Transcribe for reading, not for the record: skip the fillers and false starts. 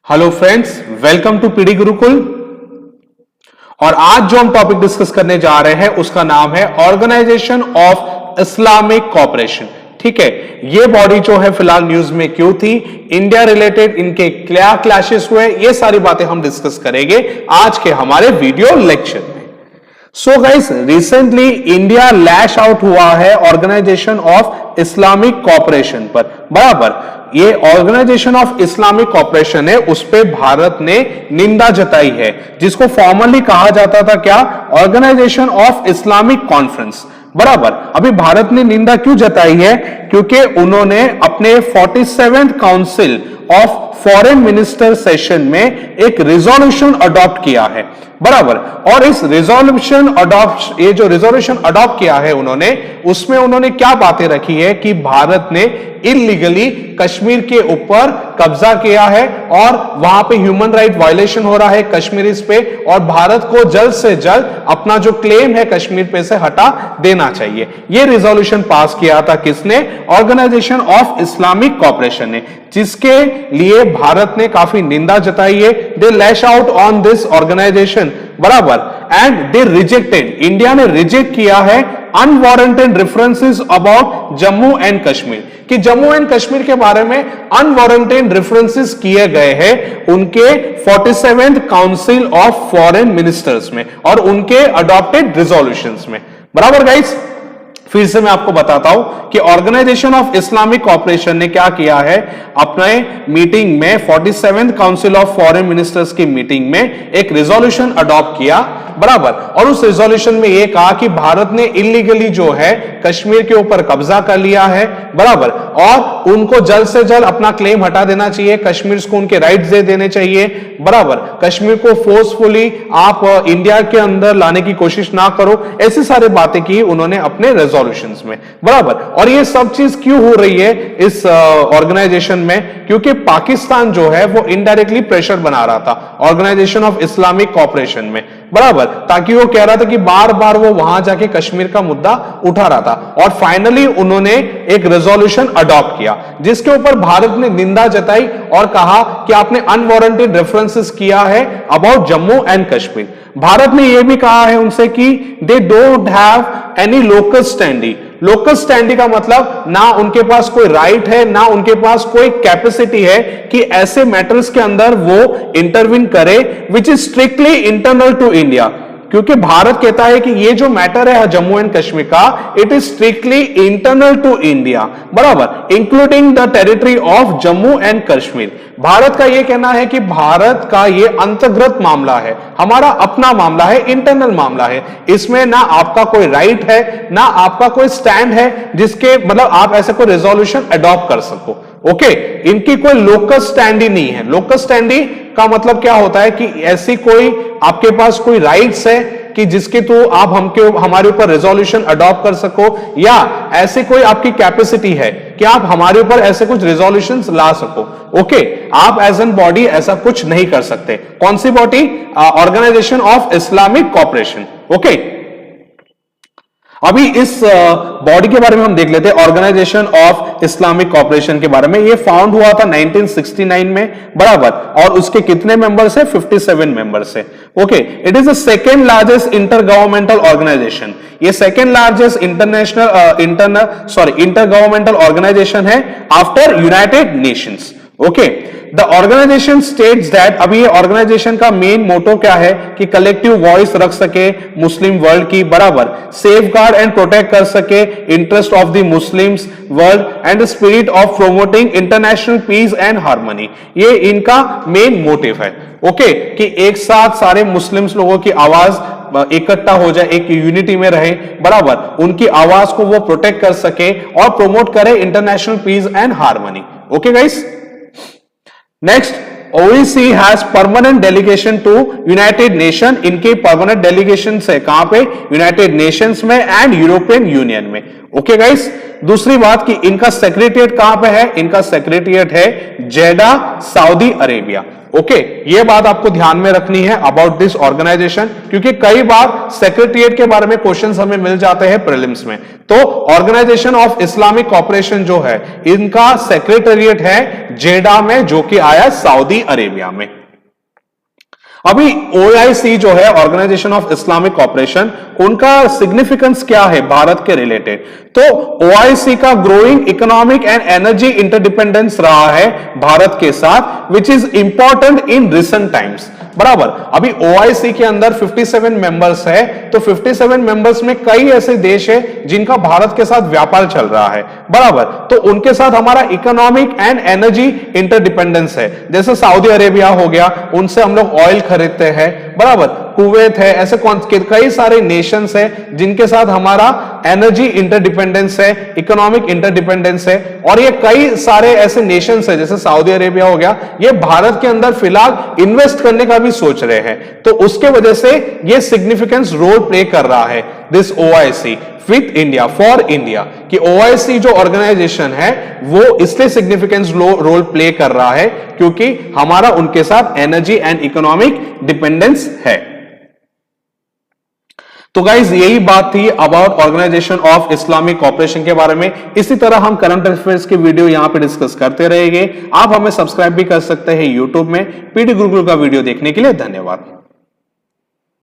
Hello friends, welcome to PD Gurukul. और आज जो हम टॉपिक डिस्कस करने जा रहे हैं उसका नाम है ऑर्गेनाइजेशन ऑफ इस्लामिक कॉपरेशन। ठीक है, ये बॉडी जो है फिलहाल न्यूज में क्यों थी, इंडिया रिलेटेड इनके क्या क्लैशेस हुए, ये सारी बातें हम डिस्कस करेंगे आज के हमारे वीडियो लेक्चर में। सो गाइस, रिसेंटली इंडिया लैश आउट हुआ है ऑर्गेनाइजेशन ऑफ इस्लामिक कॉपरेशन पर। बराबर, ये ऑर्गेनाइजेशन ऑफ इस्लामिक कॉपरेशन है, उस पे भारत ने निंदा जताई है, जिसको फॉर्मली कहा जाता था क्या, ऑर्गेनाइजेशन ऑफ इस्लामिक कॉन्फ्रेंस। बराबर, अभी भारत ने निंदा क्यों जताई है, क्योंकि उन्होंने अपने 47th council of foreign minister session में एक रिजोल्यूशन अडॉप्ट किया है। बराबर, और इस ये जो रिजोल्यूशन अडॉप्ट किया है उन्होंने, उसमें उन्होंने क्या बातें रखी है कि भारत ने इलीगली कश्मीर के ऊपर कब्जा किया है और वहां पे ह्यूमन राइट वायलेशन हो रहा है कश्मीरीज पे, और भारत को जल्द से जल्द अपना जो क्लेम है कश्मीर पे से हटा देना चाहिए। यह रिजोल्यूशन पास किया था किसने, ऑर्गेनाइजेशन ऑफ इस्लामिक कॉपरेशन ने, जिसके लिए भारत ने काफी निंदा जताई है। दे लैश आउट ऑन दिस ऑर्गेनाइजेशन। बराबर, एंड दे रिजेक्टेड, इंडिया ने रिजेक्ट किया है unwarranted references about Jammu and Kashmir, कि जम्मू एंड कश्मीर के बारे में अनवारंटेड रेफरेंसेस किए गए हैं उनके 47th council of foreign ministers में और उनके अडॉप्टेड रिजोल्यूशंस में। बराबर गाइस, फिर से मैं आपको बताता हूं कि ऑर्गेनाइजेशन ऑफ इस्लामिक कॉपरेशन ने क्या किया है, अपने मीटिंग में 47th council of foreign ministers की मीटिंग में एक रिजोल्यूशन अडॉप्ट किया। बराबर, और उस रिजोल्यूशन में यह कहा कि भारत ने इलीगली जो है कश्मीर के ऊपर कब्जा कर लिया है। बराबर, और उनको जल्द से जल्द अपना क्लेम हटा देना चाहिए, कश्मीर को उनके राइट्स दे देने चाहिए। बराबर, कश्मीर को फोर्सफुली आप इंडिया के अंदर लाने की कोशिश ना करो, ऐसी सारी बातें की उन्होंने अपने रेजोल्यूशंस में। बराबर, और ये सब चीज क्यों हो रही है इस ऑर्गेनाइजेशन में, क्योंकि पाकिस्तान जो है वो इनडायरेक्टली प्रेशर बना रहा था ऑर्गेनाइजेशन ऑफ इस्लामिक कॉपरेशन में। बराबर, ताकि वो कह रहा था कि बार बार वो वहां जाके कश्मीर का मुद्दा उठा रहा था, और फाइनली उन्होंने एक रेजोल्यूशन अडॉप्ट किया जिसके ऊपर भारत ने निंदा जताई और कहा कि आपने अनवारंटेड रेफरेंसेस किया है अबाउट जम्मू एंड कश्मीर। भारत ने यह भी कहा है उनसे कि they don't have any local standi. Local standi का मतलब ना उनके पास कोई राइट है, ना उनके पास कोई कैपेसिटी है कि ऐसे मैटर्स के अंदर वो इंटरवीन करे which is strictly internal to India, क्योंकि भारत कहता है कि ये जो मैटर है जम्मू एंड कश्मीर का, it is strictly internal to India. बराबर, including the territory of Jammu and Kashmir. Bharat का यह कहना है कि भारत का यह अंतर्गत मामला है, हमारा अपना मामला है, इंटरनल मामला है, इसमें ना आपका कोई राइट है ना आपका कोई स्टैंड है जिसके मतलब आप ऐसे कोई रेजोल्यूशन अडॉप्ट कर सको। ओके, इनकी कोई लोकल स्टैंडी नहीं है। लोकल स्टैंडी का मतलब क्या होता है कि ऐसी कोई आपके पास कोई राइट्स है कि जिसके तो आप हमारे ऊपर रेजोल्यूशन अडॉप्ट कर सको, या ऐसी कोई आपकी कैपेसिटी है कि आप हमारे ऊपर ऐसे कुछ रेजोल्यूशंस ला सको। ओके, आप एज एन बॉडी ऐसा कुछ नहीं कर सकते। कौन सी body, organisation of Islamic cooperation. Okay, अभी इस बॉडी के बारे में हम देख लेते हैं, ऑर्गेनाइजेशन ऑफ इस्लामिक कॉपरेशन के बारे में। ये फाउंड हुआ था 1969 में। बराबर, और उसके कितने मेंबर्स है, 57 मेंबर्स है। Okay, it is the second largest inter governmental organisation. ये second largest inter governmental organisation है after United Nations. Okay, the organisation states that, अभी ये ऑर्गेनाइजेशन का मेन मोटो क्या है कि कलेक्टिव वॉइस रख सके मुस्लिम वर्ल्ड की। बराबर, सेफ गार्ड एंड प्रोटेक्ट कर सके interest of the Muslims world and the spirit of promoting international peace and harmony. ये इनका मेन मोटिव है। ओके, कि एक साथ सारे मुस्लिम्स लोगों की आवाज इकट्ठा हो जाए, एक यूनिटी में रहे। बराबर, उनकी आवाज को वो प्रोटेक्ट कर सके और प्रोमोट करे international peace and harmony. Okay guys, next, OEC has permanent delegation to United Nation. इनके परमानेंट डेलीगेशन है कहां पे, यूनाइटेड नेशंस में एंड यूरोपियन यूनियन में। ओके गाइस, दूसरी बात कि इनका सेक्रेटरिएट कहां पे है, इनका सेक्रेटरिएट है जेडा, सऊदी अरेबिया। ओके, ये बात आपको ध्यान में रखनी है अबाउट दिस ऑर्गेनाइजेशन, क्योंकि कई बार सेक्रेटरिएट के बारे में क्वेश्चंस हमें मिल जाते हैं प्रीलिम्स में। तो ऑर्गेनाइजेशन ऑफ इस्लामिक कॉपरेशन जो है, इनका सेक्रेटरिएट है जेडा में, जो कि आया सऊदी अरेबिया में। अभी OIC जो है, ऑर्गेनाइजेशन ऑफ इस्लामिक कॉपरेशन, उनका सिग्निफिकेंस क्या है भारत के रिलेटेड? तो OIC का growing economic and energy interdependence रहा है भारत के साथ, which is important in recent times. बराबर, अभी OIC के अंदर 57 मेंबर्स है, तो 57 मेंबर्स में कई ऐसे देश है जिनका भारत के साथ व्यापार चल रहा है। बराबर, तो उनके साथ हमारा इकोनॉमिक एंड एनर्जी इंटरडिपेंडेंस है। जैसे सऊदी अरेबिया हो गया, उनसे हम लोग ऑयल खरीदते हैं। बराबर, कुवैत है, ऐसे कई सारे नेशंस है जिनके साथ हमारा एनर्जी इंटरडिपेंडेंस है, इकोनॉमिक इंटरडिपेंडेंस है। और ये कई सारे ऐसे नेशंस है, जैसे सऊदी अरेबिया हो गया, ये भारत के अंदर फिलहाल इन्वेस्ट करने का भी सोच रहे हैं। तो उसके वजह से ये सिग्निफिकेंस रोल प्ले कर रहा है this OIC with India, for India, कि OIC जो ऑर्गेनाइजेशन है वो इसलिए सिग्निफिकेंस रोल प्ले कर रहा है क्योंकि हमारा उनके साथ एनर्जी एंड इकोनॉमिक डिपेंडेंस है। तो गाइज, यही बात थी about organisation of Islamic cooperation के बारे में। इसी तरह हम करंट अफेयर्स की वीडियो यहां पे डिस्कस करते रहेंगे। आप हमें सब्सक्राइब भी कर सकते हैं यूट्यूब में। पीडी गुरुकुल का वीडियो देखने के लिए धन्यवाद।